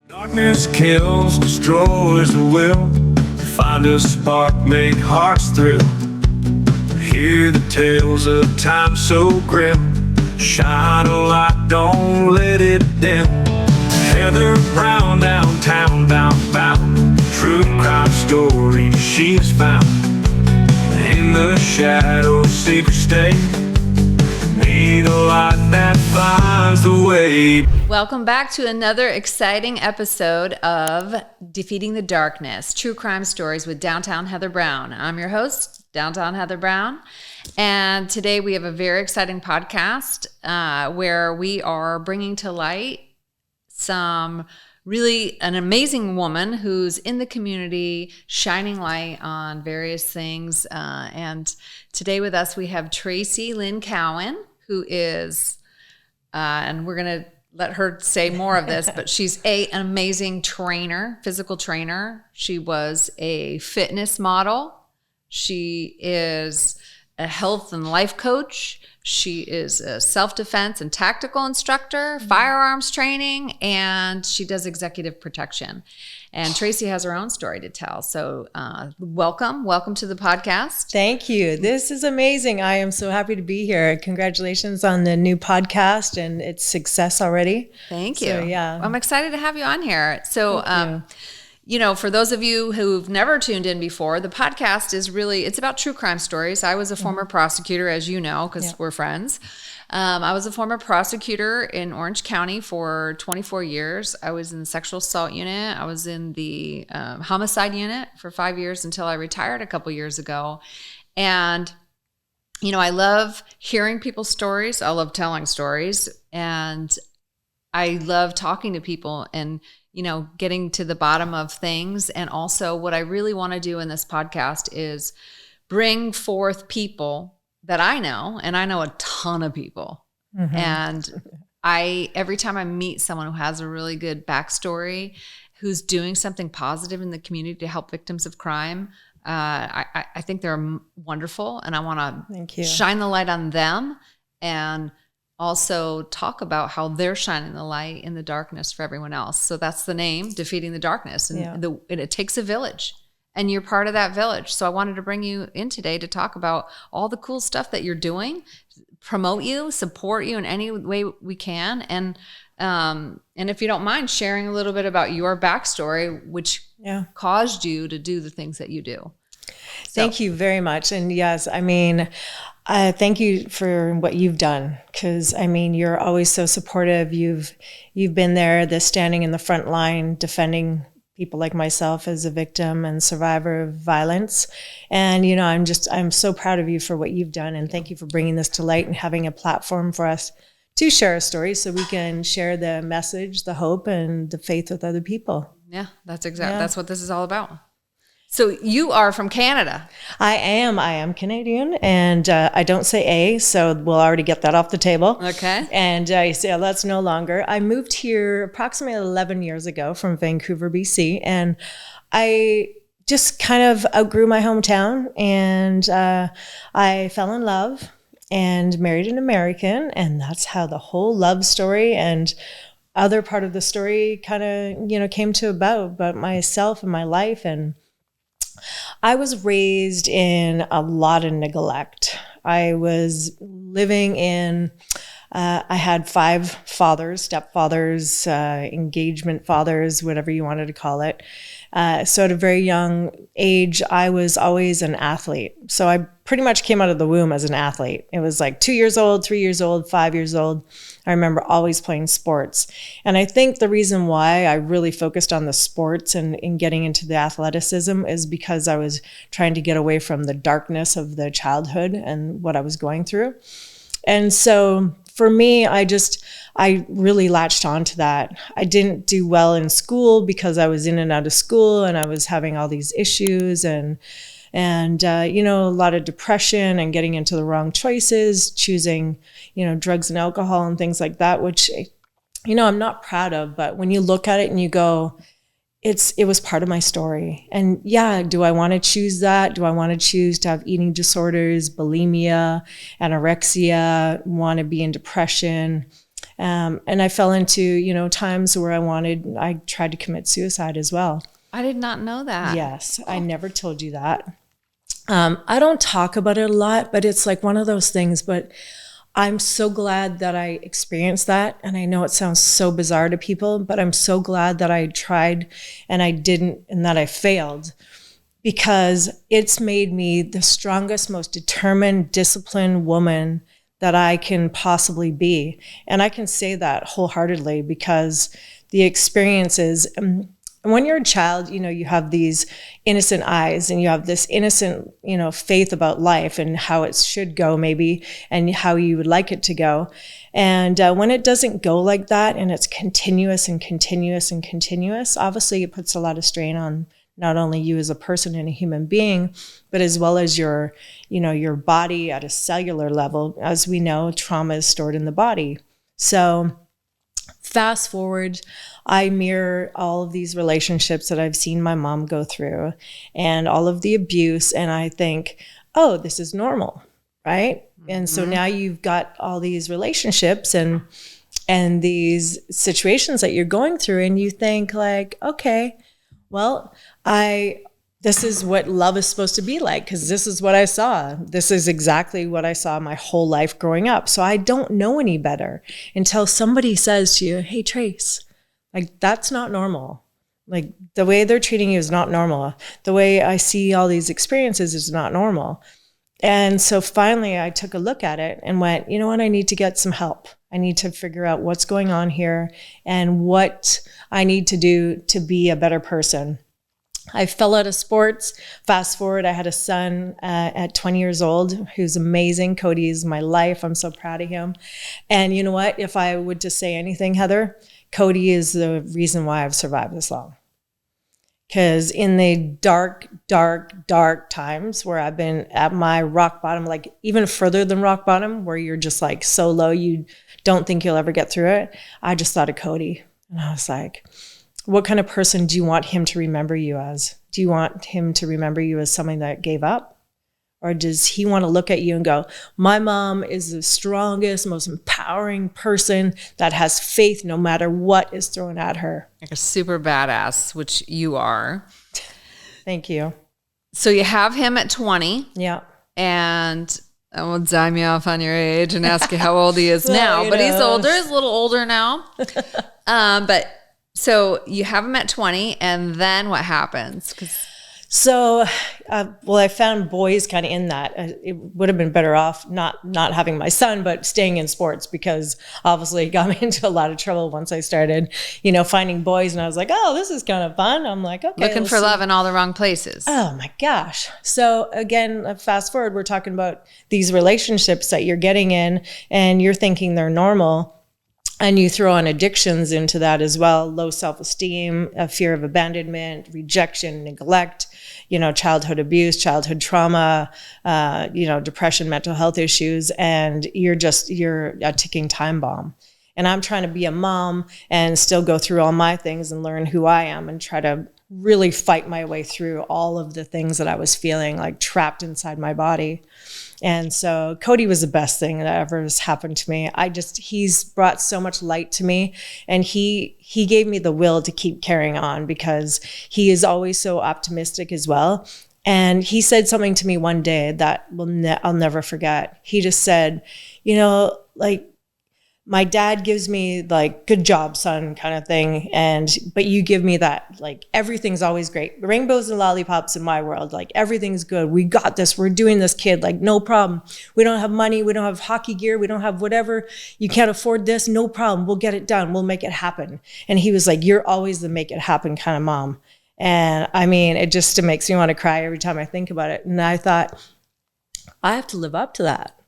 Darkness kills, destroys the will. Find a spark, make hearts thrill. Hear the tales of time so grim. Shine a light, don't let it dim. Heather Brown downtown, bound. True crime story she's found. In the shadows, secret stay. Need a light that finds the way. Welcome back to another exciting episode of Defeating the Darkness, True Crime Stories with Downtown Heather Brown. I'm your host, Downtown Heather Brown, and today we have a very exciting podcast where we are bringing to light an amazing woman who's in the community, shining light on various things. And today with us, we have Traci Lynn Cowan, who is, and we're going to let her say more of this, but she's an amazing trainer, physical trainer. She was a fitness model. She is a health and life coach. She is a self-defense and tactical instructor, firearms training, and she does executive protection. And Traci has her own story to tell. So welcome to the podcast. Thank you. This is amazing. I am so happy to be here. Congratulations on the new podcast and its success already. Thank you. So, yeah. I'm excited to have you on here. So, for those of you who've never tuned in before, the podcast is it's about true crime stories. I was a former prosecutor, as you know, because we're friends. I was a former prosecutor in Orange County for 24 years. I was in the sexual assault unit. I was in the homicide unit for 5 years until I retired a couple years ago. And, I love hearing people's stories. I love telling stories. And I love talking to people and, getting to the bottom of things. And also what I really want to do in this podcast is bring forth people that I know, and I know a ton of people. Mm-hmm. And every time I meet someone who has a really good backstory, who's doing something positive in the community to help victims of crime, I think they're wonderful, and I want to shine the light on them and also talk about how they're shining the light in the darkness for everyone else. So that's the name, Defeating the Darkness. And it takes a village. And you're part of that village. So I wanted to bring you in today to talk about all the cool stuff that you're doing, promote you, support you in any way we can. And if you don't mind sharing a little bit about your backstory, which caused you to do the things that you do. Thank you very much. And yes, thank you for what you've done, because you're always so supportive. You've been there, standing in the front line, defending people like myself as a victim and survivor of violence. And, I'm so proud of you for what you've done. And thank you for bringing this to light and having a platform for us to share a story so we can share the message, the hope, and the faith with other people. Yeah, that's what this is all about. So you are from Canada. I am Canadian, and I don't say A, so we'll already get that off the table. Okay. And that's no longer. I moved here approximately 11 years ago from Vancouver, BC, and I just kind of outgrew my hometown, and I fell in love and married an American, and that's how the whole love story and other part of the story kind of, came to about myself and my life. And I was raised in a lot of neglect. I was living in, I had 5 fathers, stepfathers, engagement fathers, whatever you wanted to call it. So at a very young age, I was always an athlete. So I pretty much came out of the womb as an athlete. It was like 2 years old, 3 years old, 5 years old. I remember always playing sports. And I think the reason why I really focused on the sports and in getting into the athleticism is because I was trying to get away from the darkness of the childhood and what I was going through. And so for me, I really latched on to that. I didn't do well in school because I was in and out of school and I was having all these issues and a lot of depression and getting into the wrong choices, choosing, drugs and alcohol and things like that, which, I'm not proud of. But when you look at it and you go, it was part of my story. And do I want to choose that? Do I want to choose to have eating disorders, bulimia, anorexia, want to be in depression? And I fell into, times where I tried to commit suicide as well. I did not know that. Yes, I never told you that. I don't talk about it a lot, but it's like one of those things. But I'm so glad that I experienced that. And I know it sounds so bizarre to people, but I'm so glad that I tried and I didn't, and that I failed, because it's made me the strongest, most determined, disciplined woman that I can possibly be. And I can say that wholeheartedly because the experiences, when you're a child, you have these innocent eyes and you have this innocent, faith about life and how it should go maybe and how you would like it to go. And when it doesn't go like that and it's continuous and continuous and continuous, obviously it puts a lot of strain on not only you as a person and a human being, but as well as your body at a cellular level. As we know, trauma is stored in the body. So fast forward, I mirror all of these relationships that I've seen my mom go through and all of the abuse. And I think, oh, this is normal, right? Mm-hmm. And so now you've got all these relationships and these situations that you're going through, and you think like, okay, well, this is what love is supposed to be like, because this is what I saw. This is exactly what I saw my whole life growing up. So I don't know any better until somebody says to you, hey, Trace, like, that's not normal. Like, the way they're treating you is not normal. The way I see all these experiences is not normal. And so finally I took a look at it and went, you know what? I need to get some help. I need to figure out what's going on here and what I need to do to be a better person. I fell out of sports. Fast forward, I had a son at 20 years old who's amazing. Cody is my life. I'm so proud of him. And you know what? If I would to say anything, Heather, Cody is the reason why I've survived this long. Because in the dark, dark, dark times where I've been at my rock bottom, like even further than rock bottom, where you're just like so low, you don't think you'll ever get through it, I just thought of Cody. And I was like, what kind of person do you want him to remember you as? Do you want him to remember you as somebody that gave up? Or does he want to look at you and go, my mom is the strongest, most empowering person that has faith no matter what is thrown at her? Like a super badass, which you are. Thank you. So you have him at 20. Yeah. And I will dime you off on your age and ask you how old he is now. But he's older. He's a little older now. But so you have him at 20, and then what happens? So, I found boys kind of in that. It would have been better off not having my son, but staying in sports, because obviously it got me into a lot of trouble once I started, finding boys, and I was like, oh, this is kind of fun. I'm like, okay. Looking for love in all the wrong places. Oh my gosh. So again, fast forward, we're talking about these relationships that you're getting in and you're thinking they're normal. And you throw on addictions into that as well: low self-esteem, a fear of abandonment, rejection, neglect, childhood abuse, childhood trauma, depression, mental health issues, and you're a ticking time bomb. And I'm trying to be a mom and still go through all my things and learn who I am and try to really fight my way through all of the things that I was feeling like trapped inside my body. And so Cody was the best thing that ever has happened to me. He's brought so much light to me, and he gave me the will to keep carrying on, because he is always so optimistic as well. And he said something to me one day that I'll never forget. He just said, my dad gives me like, good job, son, kind of thing. But you give me that, like, everything's always great. Rainbows and lollipops in my world. Like, everything's good. We got this. We're doing this, kid. Like, no problem. We don't have money. We don't have hockey gear. We don't have whatever. You can't afford this. No problem. We'll get it done. We'll make it happen. And he was like, you're always the make it happen kind of mom. And I mean, it just makes me want to cry every time I think about it. And I thought, I have to live up to that.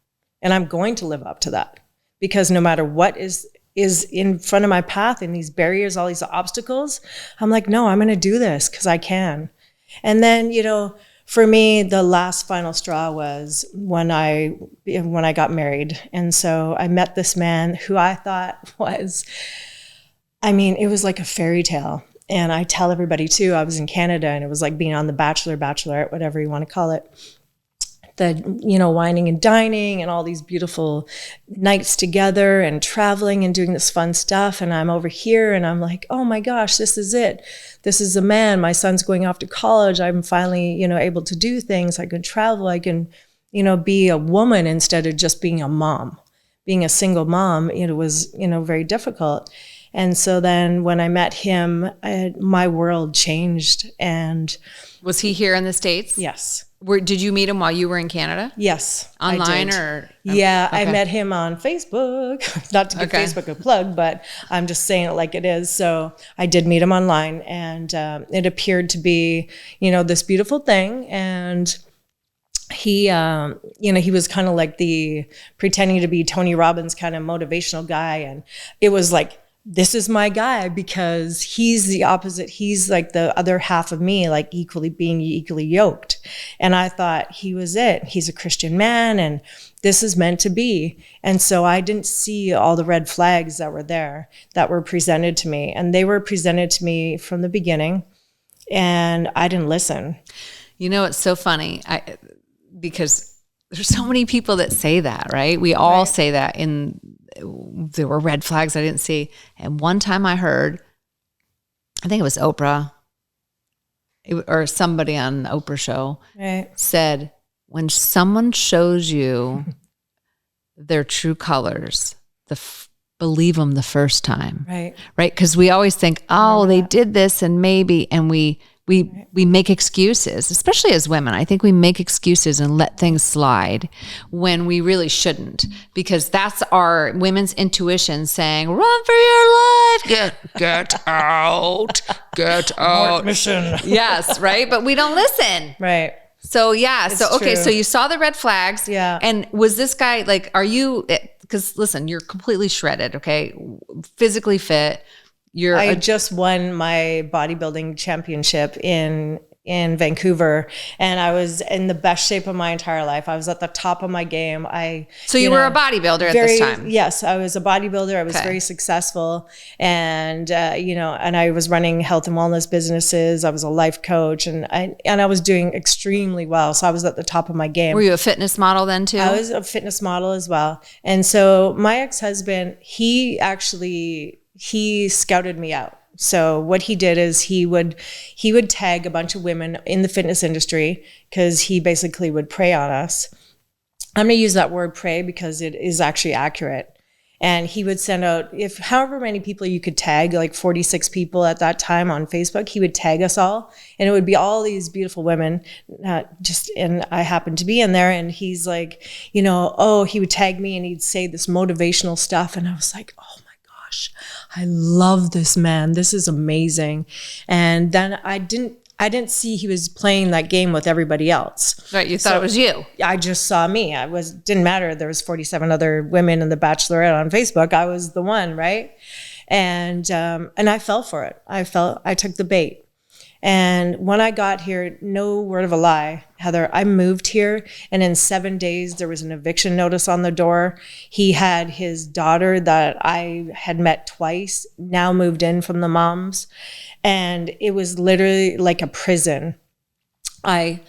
And I'm going to live up to that. Because no matter what is in front of my path and these barriers, all these obstacles, I'm like, no, I'm going to do this because I can. And then, for me, the last final straw was when I got married. And so I met this man who I thought it was like a fairy tale. And I tell everybody too, I was in Canada and it was like being on The Bachelor, Bachelorette, whatever you want to call it. whining and dining and all these beautiful nights together and traveling and doing this fun stuff. And I'm over here and I'm like, oh my gosh, this is it. This is a man. My son's going off to college. I'm finally, able to do things. I can travel. I can, be a woman instead of just being a mom. Being a single mom, it was, very difficult. And so then when I met him, my world changed. And was he here in the States? yes. Did you meet him while you were in Canada? Yes. Online I did. or? Yeah, Okay. I met him on Facebook. Not to give Facebook a plug, but I'm just saying it like it is. So I did meet him online, and it appeared to be, this beautiful thing. And he, he was kind of like the pretending to be Tony Robbins kind of motivational guy. And it was like, this is my guy because he's the opposite. He's like the other half of me, like being equally yoked. And I thought he was it. He's a Christian man and this is meant to be. And so I didn't see all the red flags that were there that were presented to me. And they were presented to me from the beginning and I didn't listen. It's so funny because there's so many people that say that, right? We all say that there were red flags I didn't see. And one time I heard, I think it was Oprah or somebody on the Oprah show said, when someone shows you their true colors, believe them the first time. Right. Because we always think, oh, they did this and maybe, and we make excuses, especially as women. I think we make excuses and let things slide when we really shouldn't, because that's our women's intuition saying, run for your life, get out, get out. Mission. Yes, right? But we don't listen. Right. So, yeah. It's okay, true. so you saw the red flags. Yeah. And was this guy, like, are you, because listen, you're completely shredded, okay? Physically fit. I just won my bodybuilding championship in Vancouver, and I was in the best shape of my entire life. I was at the top of my game. So you were a bodybuilder at this time? Yes, I was a bodybuilder. I was very successful, and and I was running health and wellness businesses. I was a life coach, and I was doing extremely well. So I was at the top of my game. Were you a fitness model then too? I was a fitness model as well. And so my ex-husband, he scouted me out. So what he did is he would tag a bunch of women in the fitness industry because he basically would prey on us. I'm going to use that word prey because it is actually accurate. And he would send out, however many people you could tag, like 46 people at that time on Facebook, he would tag us all. And it would be all these beautiful women, and I happened to be in there. And he's like, he would tag me and he'd say this motivational stuff. And I was like, oh my gosh, I love this man. This is amazing. And then I didn't see he was playing that game with everybody else. Right, you thought it was you. I just saw me. Didn't matter. There was 47 other women in the Bachelorette on Facebook. I was the one, right? And I fell for it. I took the bait. And when I got here, no word of a lie, Heather, I moved here and in 7 days there was an eviction notice on the door. He had his daughter that I had met twice, now moved in from the moms. And it was literally like a prison. I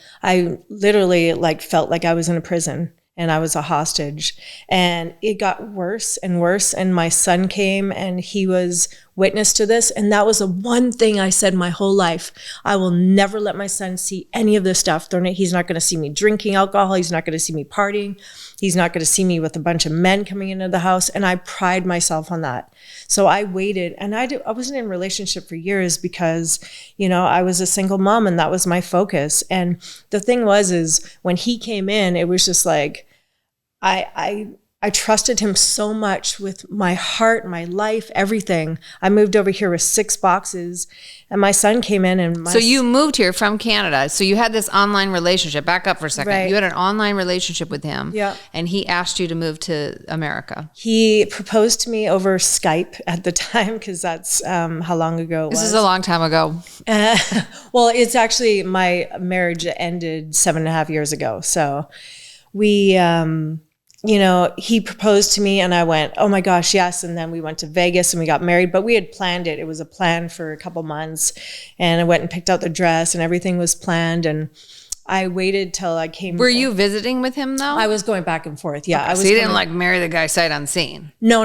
literally felt like I was in a prison and I was a hostage. And it got worse and worse. And my son came and he was witness to this. And that was the one thing I said my whole life. I will never let my son see any of this stuff. He's not going to see me drinking alcohol. He's not going to see me partying. He's not going to see me with a bunch of men coming into the house. And I pride myself on that. So I waited, and I wasn't in a relationship for years because, I was a single mom and that was my focus. And the thing is when he came in, it was just like, I trusted him so much with my heart, my life, everything. I moved over here with 6 boxes and my son came in and So you moved here from Canada. So you had this online relationship. Back up for a second. Right. You had an online relationship with him. Yeah. And he asked you to move to America. He proposed to me over Skype at the time because that's how long ago it was. This is a long time ago. Well, it's actually, my marriage ended 7.5 years ago. So we... he proposed to me and I went, oh my gosh, yes. And then we went to Vegas and we got married, but we had planned it. It was a plan for a couple months and I went and picked out the dress and everything was planned. And I waited till I came. Were you visiting with him though? I was going back and forth. Yeah. I was so you didn't like marry the guy sight unseen. No.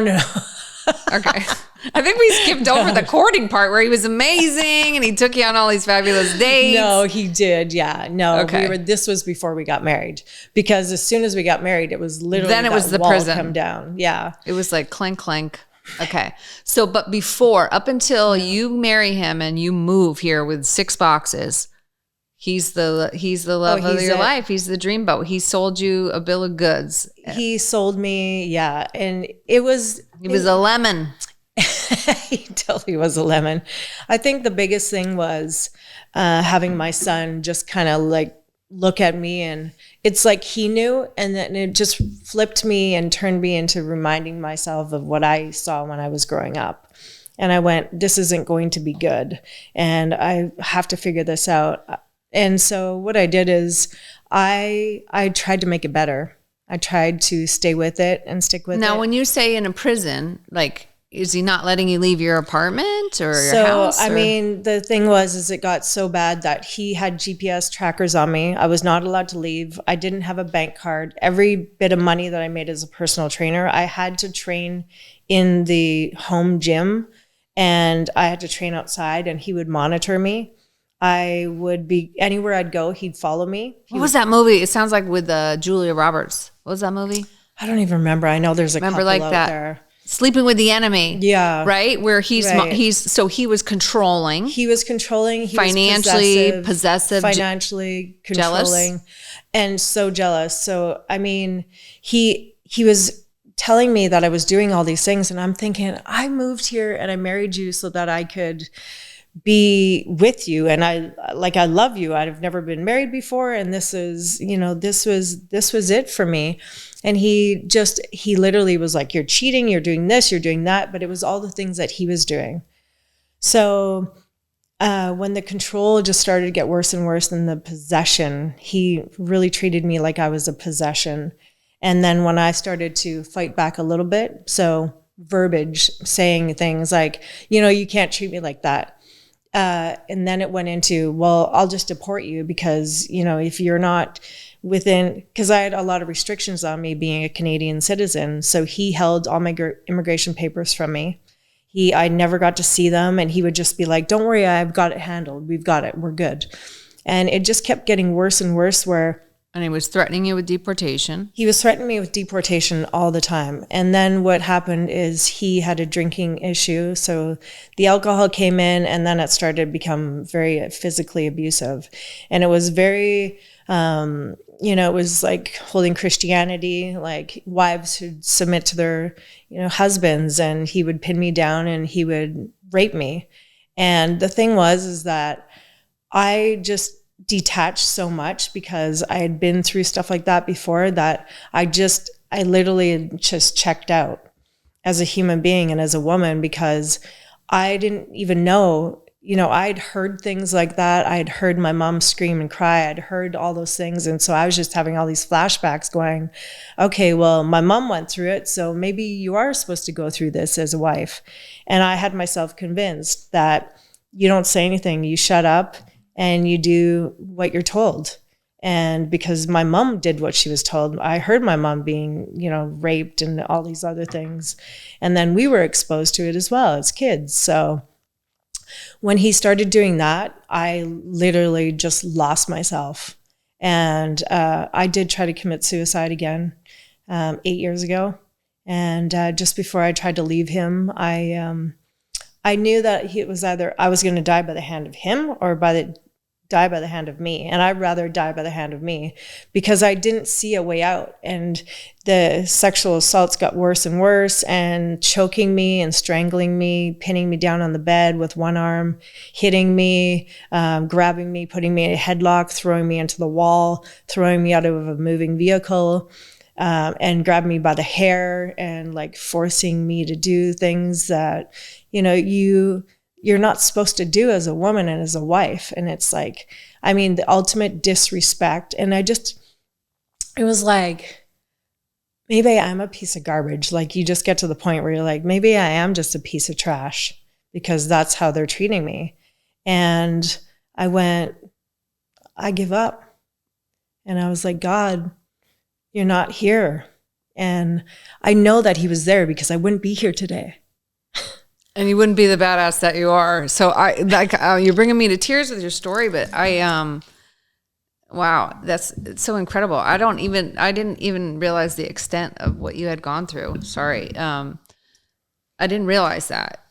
Okay. I think we skipped over the courting part where he was amazing and he took you on all these fabulous dates. No, he did. Yeah. No, Okay. this was before we got married, because as soon as we got married, it was literally then it was the wall prison come down. Yeah. It was like clank, clank. Okay. So, but before, up until you marry him and you move here with 6 boxes, he's the love of your life. He's the dreamboat. He sold you a bill of goods. He sold me. Yeah. And it was a lemon. He totally was a lemon. I think the biggest thing was having my son just kind of like look at me, and it's like he knew, and then it just flipped me and turned me into reminding myself of what I saw when I was growing up. And I went, this isn't going to be good, and I have to figure this out. And so what I did is I tried to make it better. I tried to stay with it and stick with it. Now, when you say in a prison, like, is he not letting you leave your apartment or your house? I mean, the thing is it got so bad that he had GPS trackers on me. I was not allowed to leave. I didn't have a bank card. Every bit of money that I made as a personal trainer, I had to train in the home gym, and I had to train outside, and he would monitor me. I would be anywhere I'd go, he'd follow me. What was that movie? It sounds like with Julia Roberts. What was that movie? I don't even remember. I know there's a couple like out that. there. Sleeping with the Enemy. Yeah. Right? Where so he was controlling. He was controlling. He financially was possessive. Financially controlling. Jealous. And so jealous. So, I mean, he was telling me that I was doing all these things, and I'm thinking, I moved here and I married you so that I could be with you, and I love you. I've never been married before, and this was it for me. And he literally was like, you're cheating, you're doing this, you're doing that, but it was all the things that he was doing. So when the control just started to get worse and worse than the possession, he really treated me like I was a possession. And then when I started to fight back a little bit, so verbiage, saying things like, you can't treat me like that. And then it went into, well, I'll just deport you because, if you're not within, because I had a lot of restrictions on me being a Canadian citizen. So he held all my immigration papers from me. I never got to see them. And he would just be like, don't worry, I've got it handled. We've got it. We're good. And it just kept getting worse and worse And he was threatening you with deportation. He was threatening me with deportation all the time. And then what happened is he had a drinking issue. So the alcohol came in, and then it started to become very physically abusive. And it was very, it was like holding Christianity, like wives who'd submit to their, husbands, and he would pin me down and he would rape me. And the thing is that I just detached so much because I had been through stuff like that before, that I literally just checked out as a human being and as a woman, because I didn't even know, I'd heard things like that. I'd heard my mom scream and cry. I'd heard all those things. And so I was just having all these flashbacks going, okay, well, my mom went through it, so maybe you are supposed to go through this as a wife. And I had myself convinced that you don't say anything, you shut up, and you do what you're told. And because my mom did what she was told, I heard my mom being, raped and all these other things. And then we were exposed to it as well as kids. So when he started doing that, I literally just lost myself. And I did try to commit suicide again 8 years ago. And just before I tried to leave him, I knew that it was either I was going to die by the hand of him or die by the hand of me. And I'd rather die by the hand of me, because I didn't see a way out. And the sexual assaults got worse and worse, and choking me and strangling me, pinning me down on the bed with one arm, hitting me, grabbing me, putting me in a headlock, throwing me into the wall, throwing me out of a moving vehicle, and grabbing me by the hair and like forcing me to do things that, you're not supposed to do as a woman and as a wife. And it's like, the ultimate disrespect. And it was like, maybe I'm a piece of garbage. Like, you just get to the point where you're like, maybe I am just a piece of trash, because that's how they're treating me. And I give up. And I was like, God, you're not here. And I know that he was there because I wouldn't be here today. And you wouldn't be the badass that you are. So you're bringing me to tears with your story, but wow, it's so incredible. I didn't even realize the extent of what you had gone through. Sorry. I didn't realize that.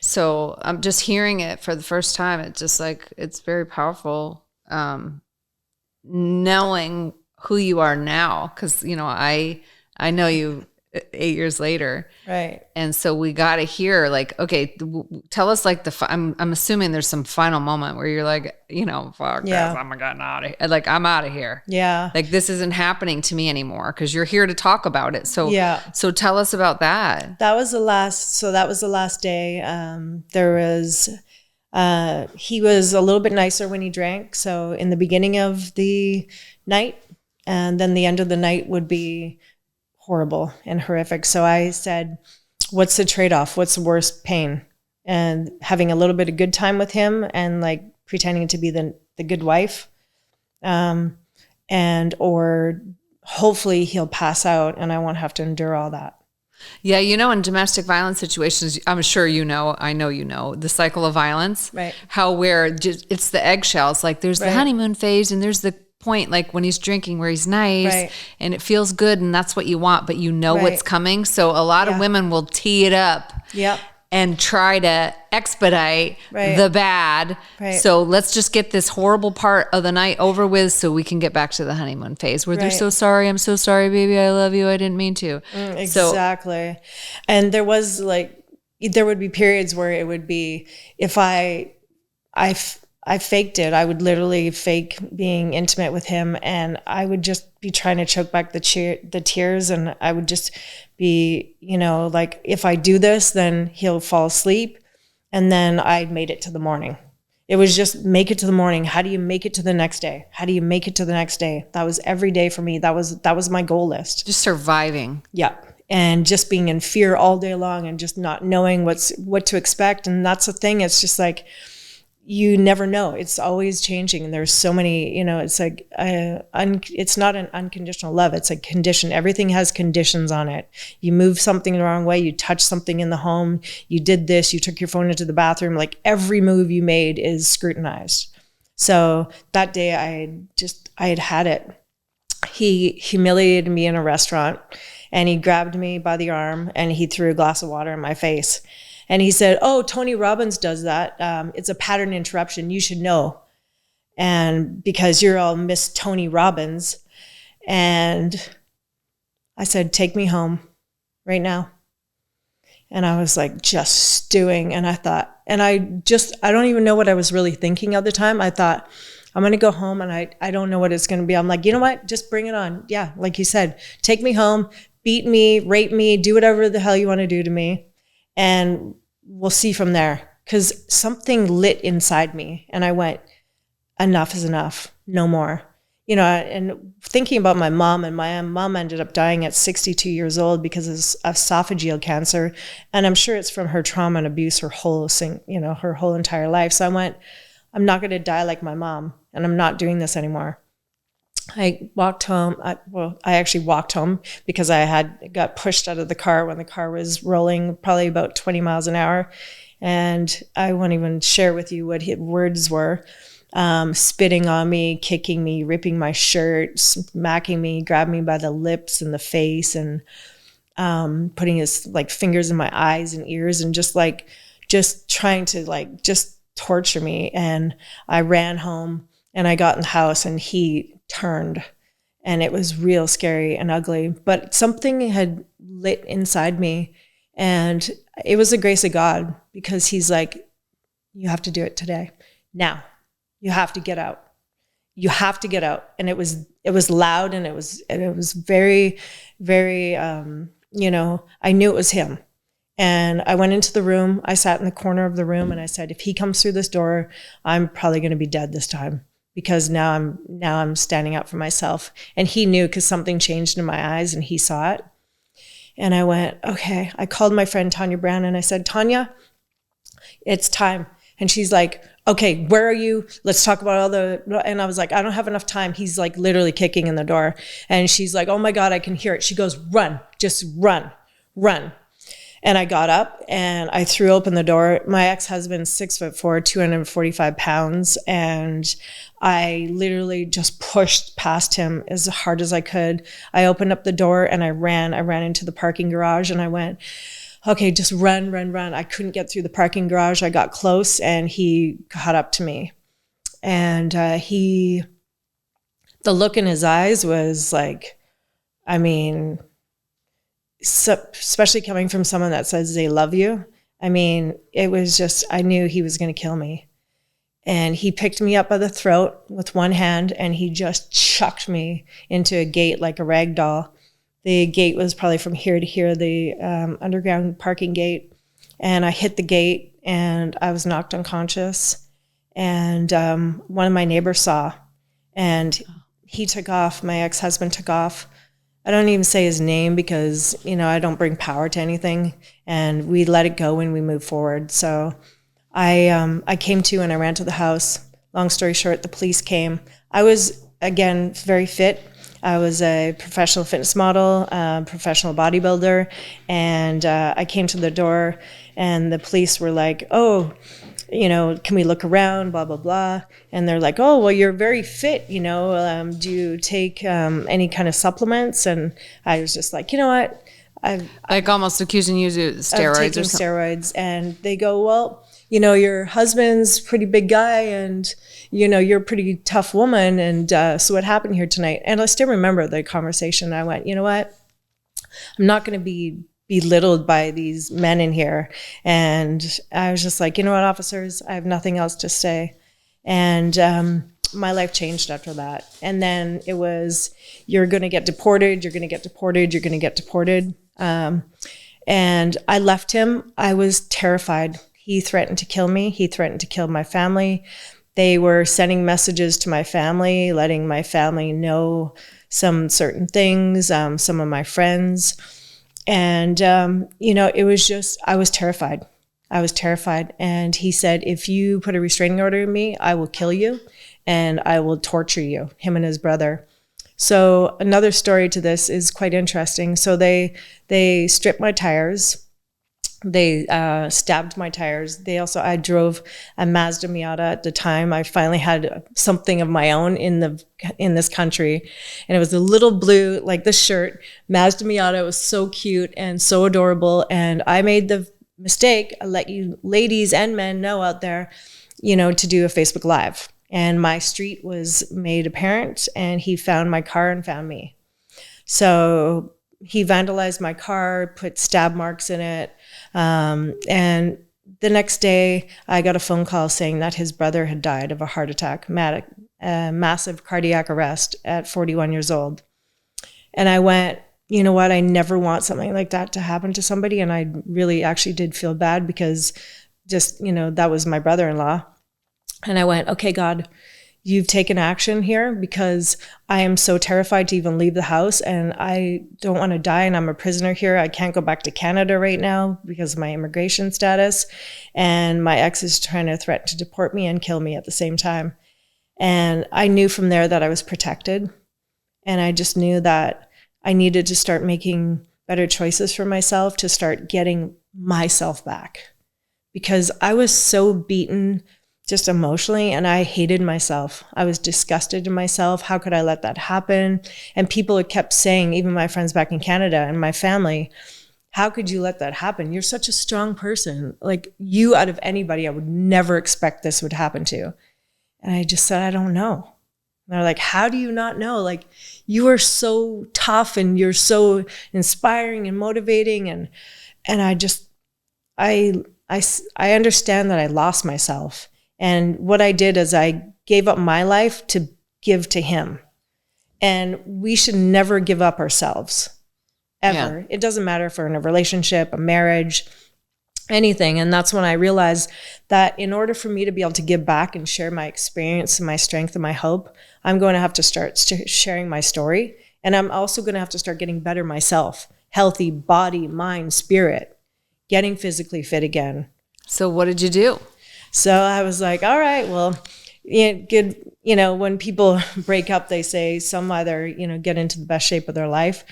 So I'm just hearing it for the first time. It's just like, it's very powerful. Knowing who you are now. 'Cause I know you 8 years later. Right. And so we got to hear like, okay, tell us like I'm assuming there's some final moment where you're like, fuck this, I'm getting out of here. Like, I'm out of here. Yeah. Like, this isn't happening to me anymore because you're here to talk about it. So, so tell us about that. That was the last day. He was a little bit nicer when he drank. So in the beginning of the night, and then the end of the night would be horrible and horrific. So I said, what's the trade-off? What's the worst pain? And having a little bit of good time with him and like pretending to be the good wife. Or hopefully he'll pass out and I won't have to endure all that. Yeah, in domestic violence situations, I'm sure I know the cycle of violence. Right. How it's the eggshells. Like there's the honeymoon phase and there's the point like when he's drinking where he's nice and it feels good and that's what you want, but what's coming. So a lot of women will tee it up. Yep. And try to expedite the bad. Right. So let's just get this horrible part of the night over with so we can get back to the honeymoon phase where they're so sorry. I'm so sorry, baby. I love you. I didn't mean to. Exactly. And there would be periods where it would be, if I faked it, I would literally fake being intimate with him and I would just be trying to choke back the tears and I would just be, like if I do this, then he'll fall asleep and then I made it to the morning. It was just make it to the morning. How do you make it to the next day? How do you make it to the next day? That was every day for me. That was my goal list. Just surviving. Yeah. And just being in fear all day long and just not knowing what to expect. And that's the thing. It's just like, you never know. It's always changing. And there's so many, it's like, it's not an unconditional love. It's a condition. Everything has conditions on it. You move something the wrong way. You touch something in the home. You did this. You took your phone into the bathroom. Like every move you made is scrutinized. So that day I had it. He humiliated me in a restaurant and he grabbed me by the arm and he threw a glass of water in my face. And he said, oh, Tony Robbins does that. It's a pattern interruption. You should know. And because you're all Miss Tony Robbins. And I said, take me home right now. And I was like just stewing. And I thought, I don't even know what I was really thinking at the time. I thought, I'm going to go home and I don't know what it's going to be. I'm like, you know what? Just bring it on. Yeah. Like you said, take me home, beat me, rape me, do whatever the hell you want to do to me. And we'll see from there. Because something lit inside me. And I went, enough is enough. No more. And thinking about my mom, and my mom ended up dying at 62 years old because of esophageal cancer. And I'm sure it's from her trauma and abuse her whole entire life. So I went, I'm not going to die like my mom. And I'm not doing this anymore. I walked home. I actually walked home because I got pushed out of the car when the car was rolling probably about 20 miles an hour. And I won't even share with you what his words were. Spitting on me, kicking me, ripping my shirt, smacking me, grabbing me by the lips and the face and putting his fingers in my eyes and ears and just trying to just torture me. And I ran home and I got in the house and he turned and it was real scary and ugly, but something had lit inside me and it was the grace of God because he's like, you have to do it today. Now you have to get out. You have to get out. And it was loud and it was very, very, I knew it was him. And I went into the room. I sat in the corner of the room and I said, if he comes through this door, I'm probably going to be dead this time. Because now I'm standing up for myself. And he knew because something changed in my eyes and he saw it. And I went, okay. I called my friend Tanya Brown and I said, Tanya, it's time. And she's like, okay, where are you? Let's talk about all the, and I was like, I don't have enough time. He's like literally kicking in the door. And she's like, oh my God, I can hear it. She goes, run, just run, run. And I got up and I threw open the door. My ex-husband's 6'4", 245 pounds. And I literally just pushed past him as hard as I could. I opened up the door and I ran into the parking garage and I went, okay, just run, run, run. I couldn't get through the parking garage. I got close and he caught up to me. And the look in his eyes was like, I mean, so, especially coming from someone that says they love you. I mean, it was just, I knew he was going to kill me. And he picked me up by the throat with one hand and he just chucked me into a gate like a rag doll. The gate was probably from here to here, the underground parking gate. And I hit the gate and I was knocked unconscious. And one of my neighbors saw and he took off. My ex-husband took off. I don't even say his name because, you know, I don't bring power to anything. And we let it go and we move forward. So I came to and I ran to the house. Long story short, the police came. I was, again, very fit. I was a professional fitness model, professional bodybuilder. And I came to the door and the police were like, oh, you know, can we look around, blah, blah, blah. And they're like, oh, well, you're very fit, you know, do you take any kind of supplements? And I was just like, you know what? Like almost accusing you of steroids taking or something. Steroids. And they go, well, you know, your husband's a pretty big guy and, you know, you're a pretty tough woman. And so what happened here tonight? And I still remember the conversation. I went, you know what? I'm not going to be belittled by these men in here. And I was just like, you know what, officers, I have nothing else to say. And my life changed after that. And then it was, you're going to get deported, you're going to get deported, you're going to get deported. And I left him. I was terrified. He threatened to kill me. He threatened to kill my family. They were sending messages to my family, letting my family know some certain things, some of my friends. And, you know, it was just, I was terrified. I was terrified. And he said, if you put a restraining order on me, I will kill you and I will torture you, him and his brother. So another story to this is quite interesting. So they stripped my tires. They stabbed my tires. They also, I drove a Mazda Miata at the time. I finally had something of my own in this country. And it was a little blue, like this shirt, Mazda Miata. It was so cute and so adorable. And I made the mistake, I let you ladies and men know out there, you know, to do a Facebook Live. And my street was made apparent and he found my car and found me. So he vandalized my car, put stab marks in it. And the next day I got a phone call saying that his brother had died of a heart attack, massive cardiac arrest at 41 years old. And I went, you know what? I never want something like that to happen to somebody. And I really actually did feel bad because just, you know, that was my brother-in-law. And I went, okay, God, you've taken action here because I am so terrified to even leave the house and I don't want to die and I'm a prisoner here. I can't go back to Canada right now because of my immigration status. And my ex is trying to threaten to deport me and kill me at the same time. And I knew from there that I was protected. And I just knew that I needed to start making better choices for myself to start getting myself back because I was so beaten just emotionally, and I hated myself. I was disgusted in myself. How could I let that happen? And people had kept saying, even my friends back in Canada and my family, how could you let that happen? You're such a strong person. Like you, out of anybody, I would never expect this would happen to. And I just said, I don't know. And they're like, how do you not know? Like you are so tough and you're so inspiring and motivating. And I just, I understand that I lost myself. And what I did is I gave up my life to give to him. And we should never give up ourselves, ever. Yeah. It doesn't matter if we're in a relationship, a marriage, anything. And that's when I realized that in order for me to be able to give back and share my experience and my strength and my hope, I'm going to have to start sharing my story. And I'm also going to have to start getting better myself, healthy body, mind, spirit, getting physically fit again. So what did you do? So I was like, all right, well, yeah, good. You know, when people break up, they say some either, you know, get into the best shape of their life.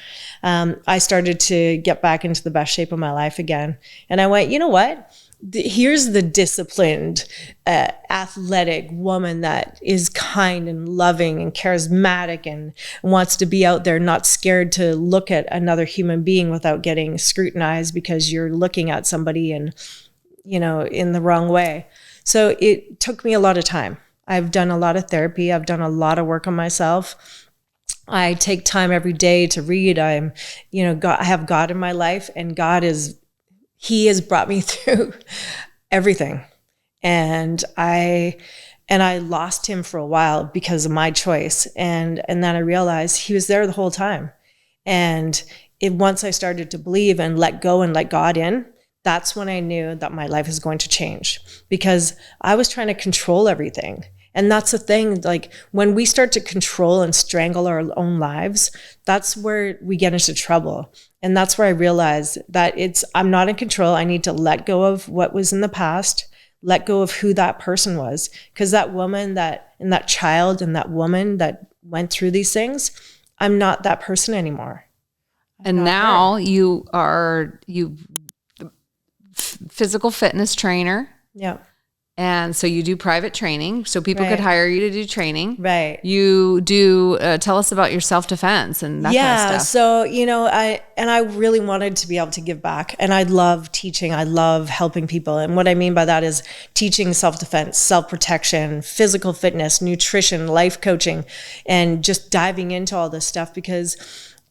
I started to get back into the best shape of my life again. And I went, you know what? Here's the disciplined, athletic woman that is kind and loving and charismatic and wants to be out there, not scared to look at another human being without getting scrutinized because you're looking at somebody and, you know, in the wrong way. So it took me a lot of time. I've done a lot of therapy. I've done a lot of work on myself. I take time every day to read. I have God in my life, and He has brought me through everything. And I lost Him for a while because of my choice. And then I realized He was there the whole time. And once I started to believe and let go and let God in, that's when I knew that my life is going to change, because I was trying to control everything. And that's the thing, like when we start to control and strangle our own lives, that's where we get into trouble. And that's where I realized that I'm not in control. I need to let go of what was in the past, let go of who that person was. Because that woman and that child and that woman that went through these things, I'm not that person anymore. And now you are physical fitness trainer. Yeah. And so you do private training, so people could hire you to do training. Right. You do, tell us about your self-defense and that kind of stuff. So, you know, I really wanted to be able to give back, and I love teaching. I love helping people. And what I mean by that is teaching self-defense, self-protection, physical fitness, nutrition, life coaching, and just diving into all this stuff, because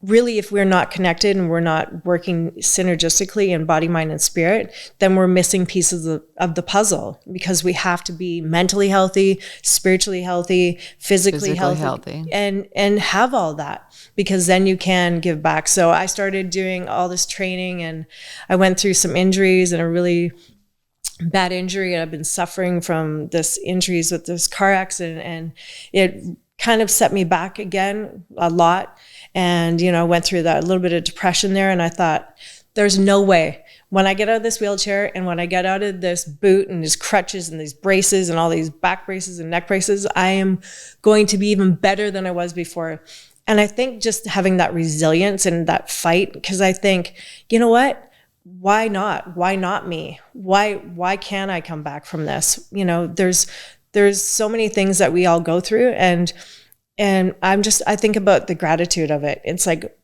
really, if we're not connected and we're not working synergistically in body, mind, and spirit, then we're missing pieces of the puzzle, because we have to be mentally healthy, spiritually healthy, physically healthy. And have all that, because then you can give back. So I started doing all this training, and I went through some injuries and a really bad injury. And I've been suffering from this injuries with this car accident, and it kind of set me back again a lot. And, you know, I went through that, a little bit of depression there. And I thought, there's no way when I get out of this wheelchair and when I get out of this boot and these crutches and these braces and all these back braces and neck braces, I am going to be even better than I was before. And I think just having that resilience and that fight, because I think, you know what? Why not? Why not me? Why can't I come back from this? You know, there's so many things that we all go through, and I think about the gratitude of it. It's like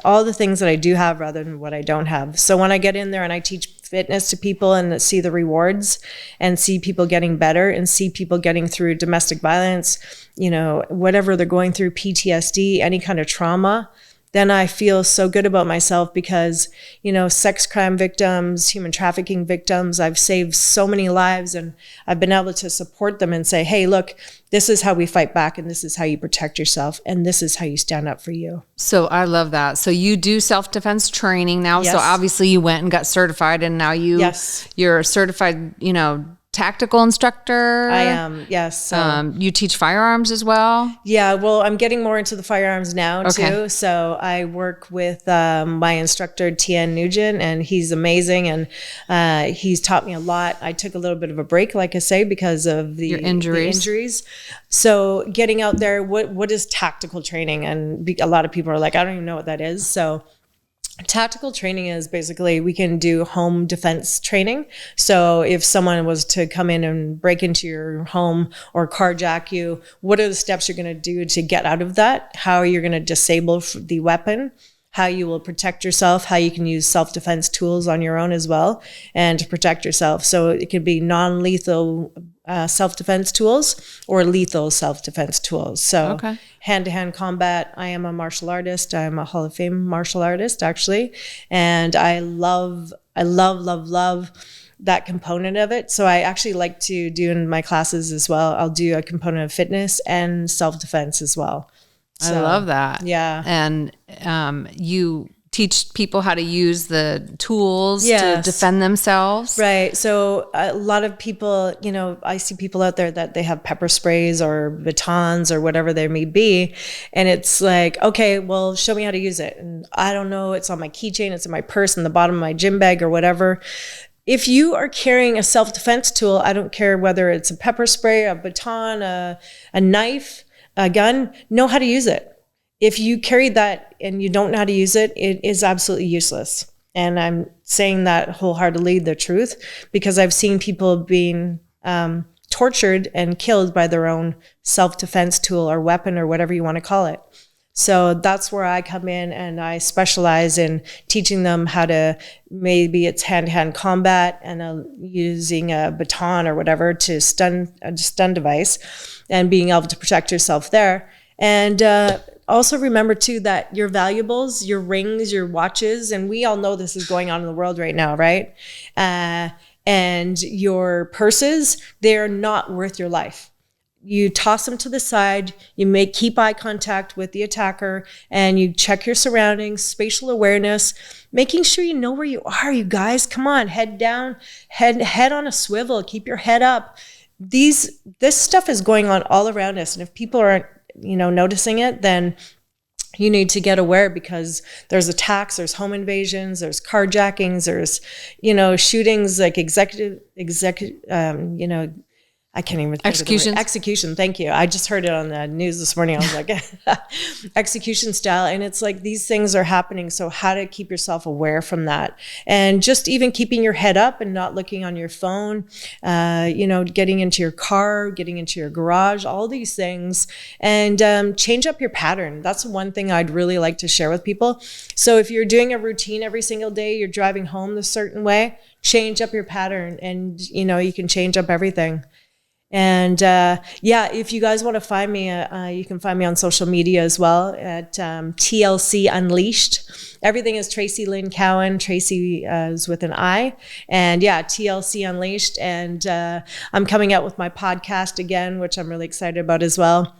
all the things that I do have rather than what I don't have. So when I get in there and I teach fitness to people and see the rewards and see people getting better and see people getting through domestic violence, you know, whatever they're going through, PTSD, any kind of trauma, then I feel so good about myself, because, you know, sex crime victims, human trafficking victims, I've saved so many lives, and I've been able to support them and say, hey, look, this is how we fight back, and this is how you protect yourself, and this is how you stand up for you. So I love that. So you do self-defense training now. Yes. So obviously you went and got certified, and now you're a certified, you know, tactical instructor. I am, yes. So. You teach firearms as well? Yeah, well, I'm getting more into the firearms now Okay. too. So I work with my instructor, Tien Nugent, and he's amazing, and he's taught me a lot. I took a little bit of a break, like I say, because of the injuries. So getting out there, what is tactical training? And a lot of people are like, I don't even know what that is. So tactical training is basically, we can do home defense training. So if someone was to come in and break into your home or carjack you, what are the steps you're going to do to get out of that? How are you going to disable the weapon? How you will protect yourself, how you can use self-defense tools on your own as well, and to protect yourself. So it could be non-lethal self-defense tools or lethal self-defense tools. So hand-to-hand combat, I am a martial artist. I'm a Hall of Fame martial artist, actually. And I love that component of it. So I actually like to do in my classes as well. I'll do a component of fitness and self-defense as well. So, I love that. Yeah. And you teach people how to use the tools to defend themselves. Right. So a lot of people, you know, I see people out there that they have pepper sprays or batons or whatever they may be. And it's like, okay, well, show me how to use it. And I don't know, it's on my keychain, it's in my purse, in the bottom of my gym bag or whatever. if you are carrying a self-defense tool, I don't care whether it's a pepper spray, a baton, a knife, a gun, know how to use it. If you carry that and you don't know how to use it, it is absolutely useless. And I'm saying that wholeheartedly, the truth, because I've seen people being tortured and killed by their own self-defense tool or weapon or whatever you want to call it. So that's where I come in, and I specialize in teaching them how to, maybe it's hand-to-hand combat and using a baton or whatever to stun a stun device and being able to protect yourself there. And also remember too that your valuables, your rings, your watches, and we all know this is going on in the world right now, right? And your purses, they're not worth your life. You toss them to the side, you keep eye contact with the attacker, and you check your surroundings, spatial awareness, making sure you know where you are, you guys. Come on, head down, head on a swivel, keep your head up. This stuff is going on all around us, and if people aren't, noticing it, then you need to get aware, because there's attacks, there's home invasions, there's carjackings, there's, shootings, like I can't even think executions. Of the word. Execution. Thank you. I just heard it on the news this morning. I was like, execution style. And it's like, these things are happening. So how to keep yourself aware from that, and just even keeping your head up and not looking on your phone, getting into your car, getting into your garage, all these things, and change up your pattern. That's one thing I'd really like to share with people. So if you're doing a routine every single day, you're driving home a certain way, change up your pattern, and you can change up everything. And if you guys want to find me, you can find me on social media as well at TLC Unleashed. Everything is Traci Lynn Cowan. Traci is with an I. And TLC Unleashed. And I'm coming out with my podcast again, which I'm really excited about as well.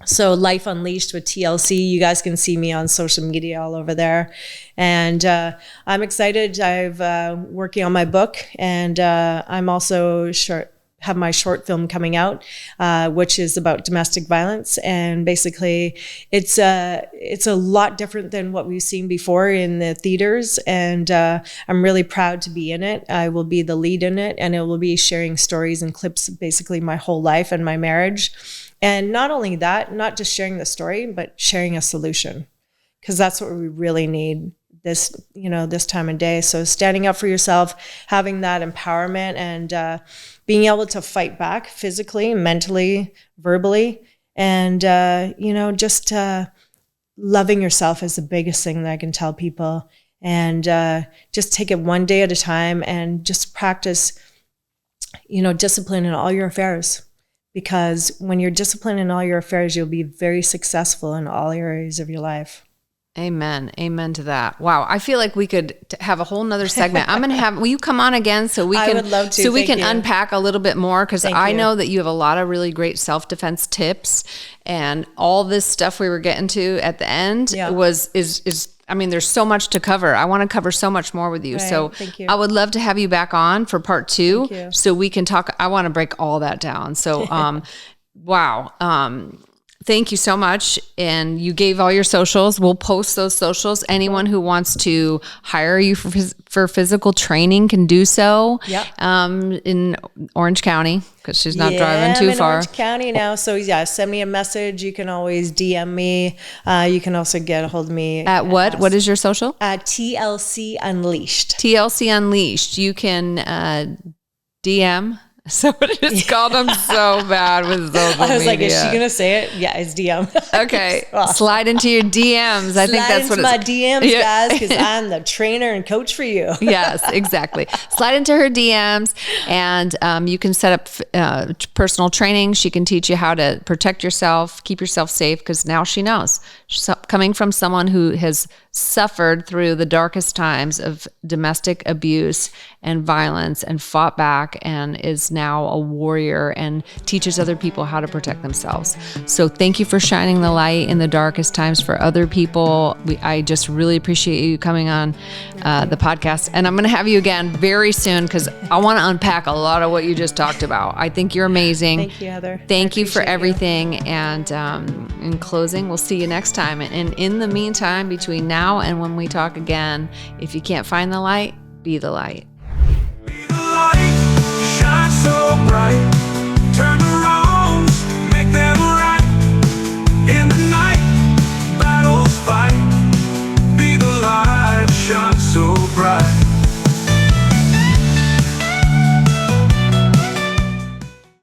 So Life Unleashed with TLC. You guys can see me on social media all over there. And I'm excited. I've working on my book, and I'm also have my short film coming out, which is about domestic violence. And basically it's a lot different than what we've seen before in the theaters. And I'm really proud to be in it. I will be the lead in it, and it will be sharing stories and clips of basically my whole life and my marriage. And not only that, not just sharing the story, but sharing a solution, because that's what we really need this time of day. So standing up for yourself, having that empowerment, and being able to fight back physically, mentally, verbally, and just loving yourself is the biggest thing that I can tell people. And just take it one day at a time, and just practice discipline in all your affairs, because when you're disciplined in all your affairs, you'll be very successful in all areas of your life. Amen. Amen to that. Wow. I feel like we could have a whole nother segment. I'm going to will you come on again so we can, I would love to. So we Thank can you. unpack a little bit more, because I you. know that you have a lot of really great self-defense tips, and all this stuff we were getting to at the end is I mean, there's so much to cover. I want to cover so much more with you. Right. So Thank you. I would love to have you back on for part 2 so we can talk. I want to break all that down. So, wow. Thank you so much. And you gave all your socials. We'll post those socials. Anyone who wants to hire you for physical training can do so. Yep. In Orange County, because she's not driving too I'm in far. Orange County now. So send me a message. You can always DM me. You can also get a hold of me. At what? What is your social? At TLC Unleashed. TLC Unleashed. You can DM. So it is called. I'm so bad with social I was media. like, is she going to say it? Yeah, it's DM. Okay. Slide into your DMs. I think that's what it's my DMs, guys, because I'm the trainer and coach for you. Yes, exactly. Slide into her DMs, and you can set up personal training. She can teach you how to protect yourself, keep yourself safe, because now she knows. Coming from someone who has suffered through the darkest times of domestic abuse and violence and fought back, and is now a warrior and teaches other people how to protect themselves. So thank you for shining the light in the darkest times for other people. I just really appreciate you coming on the podcast. And I'm going to have you again very soon, because I want to unpack a lot of what you just talked about. I think you're amazing. Thank you, Heather. Thank you for everything. And in closing, we'll see you next time. And in the meantime, between now and when we talk again, if you can't find the light, be the light. shine so bright.